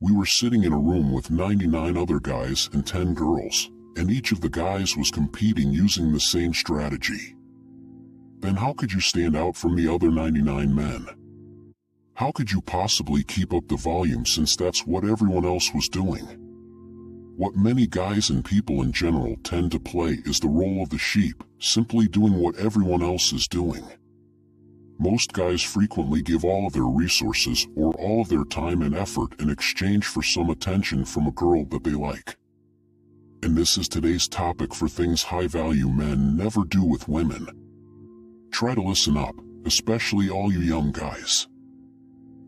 We were sitting in a room with 99 other guys and 10 girls, and each of the guys was competing using the same strategy. Then how could you stand out from the other 99 men? How could you possibly keep up the volume since that's what everyone else was doing? What many guys and people in general tend to play is the role of the sheep, simply doing what everyone else is doing. Most guys frequently give all of their resources or all of their time and effort in exchange for some attention from a girl that they like. And this is today's topic for things high-value men never do with women. Try to listen up, especially all you young guys.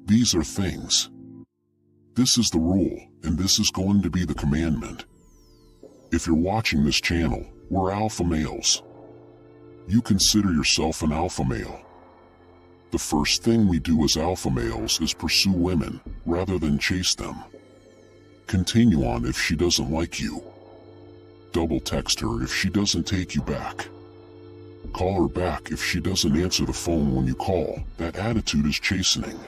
These are things. This is the rule, and this is going to be the commandment. If you're watching this channel, we're alpha males. You consider yourself an alpha male. The first thing we do as alpha males is pursue women, rather than chase them. Continue on if she doesn't like you. Double text her if she doesn't take you back. Call her back if she doesn't answer the phone when you call. That attitude is chastening.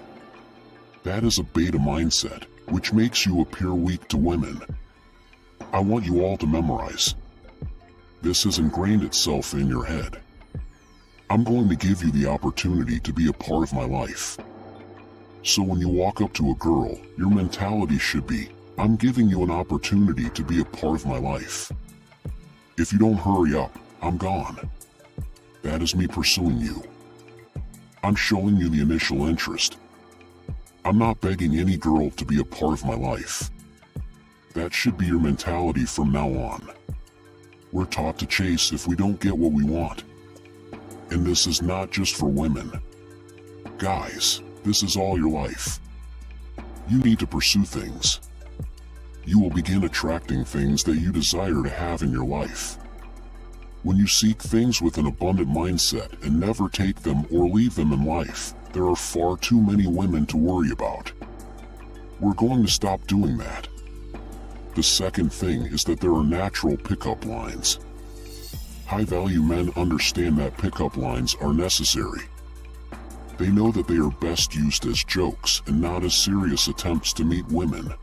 That is a beta mindset, which makes you appear weak to women. I want you all to memorize. This has ingrained itself in your head. I'm going to give you the opportunity to be a part of my life. So when you walk up to a girl, your mentality should be, I'm giving you an opportunity to be a part of my life. If you don't hurry up, I'm gone. That is me pursuing you. I'm showing you the initial interest. I'm not begging any girl to be a part of my life. That should be your mentality from now on. We're taught to chase if we don't get what we want. And this is not just for women. Guys, this is all your life. You need to pursue things. You will begin attracting things that you desire to have in your life. When you seek things with an abundant mindset and never take them or leave them in life, there are far too many women to worry about. We're going to stop doing that. The second thing is that there are natural pickup lines. High-value men understand that pickup lines are necessary. They know that they are best used as jokes and not as serious attempts to meet women.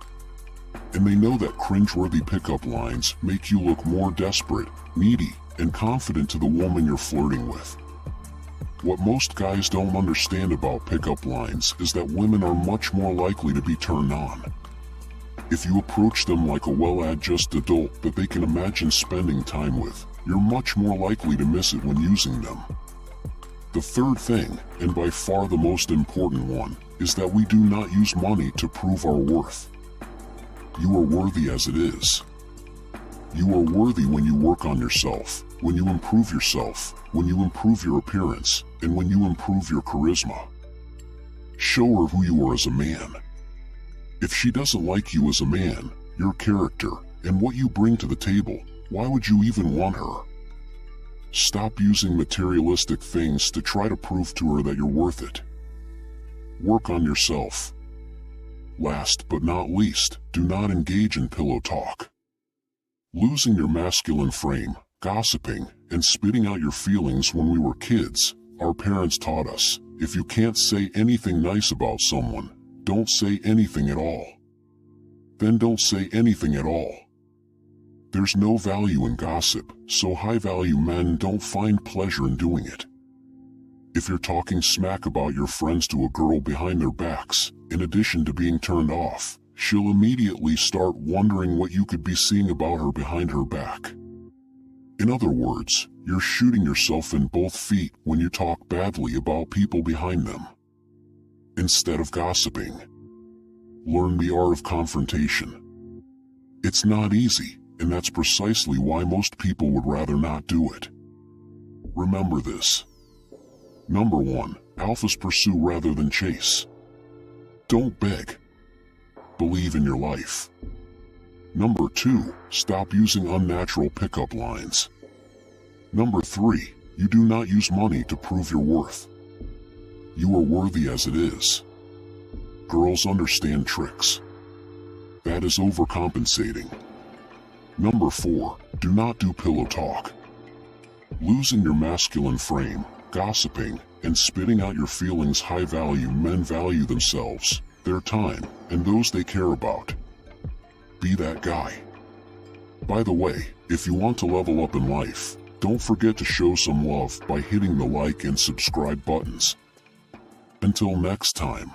And they know that cringeworthy pickup lines make you look more desperate, needy, and confident to the woman you're flirting with. What most guys don't understand about pickup lines is that women are much more likely to be turned on. If you approach them like a well-adjusted adult that they can imagine spending time with, you're much more likely to miss it when using them. The third thing, and by far the most important one, is that we do not use money to prove our worth. You are worthy as it is. You are worthy when you work on yourself, when you improve yourself, when you improve your appearance, and when you improve your charisma. Show her who you are as a man. If she doesn't like you as a man, your character, and what you bring to the table, why would you even want her? Stop using materialistic things to try to prove to her that you're worth it. Work on yourself. Last but not least, do not engage in pillow talk. Losing your masculine frame, gossiping, and spitting out your feelings. When we were kids, our parents taught us, if you can't say anything nice about someone, don't say anything at all. Then don't say anything at all. There's no value in gossip, so high-value men don't find pleasure in doing it. If you're talking smack about your friends to a girl behind their backs, in addition to being turned off, she'll immediately start wondering what you could be seeing about her behind her back. In other words, you're shooting yourself in both feet when you talk badly about people behind them. Instead of gossiping, learn the art of confrontation. It's not easy, and that's precisely why most people would rather not do it. Remember this. Number 1, alphas pursue rather than chase. Don't beg. Believe in your life. Number 2, stop using unnatural pickup lines. Number 3, you do not use money to prove your worth. You are worthy as it is. Girls understand tricks. That is overcompensating. Number 4, do not do pillow talk. Losing your masculine frame, gossiping, and spitting out your feelings. High-value men value themselves, their time, and those they care about. Be that guy. By the way, if you want to level up in life, don't forget to show some love by hitting the like and subscribe buttons. Until next time.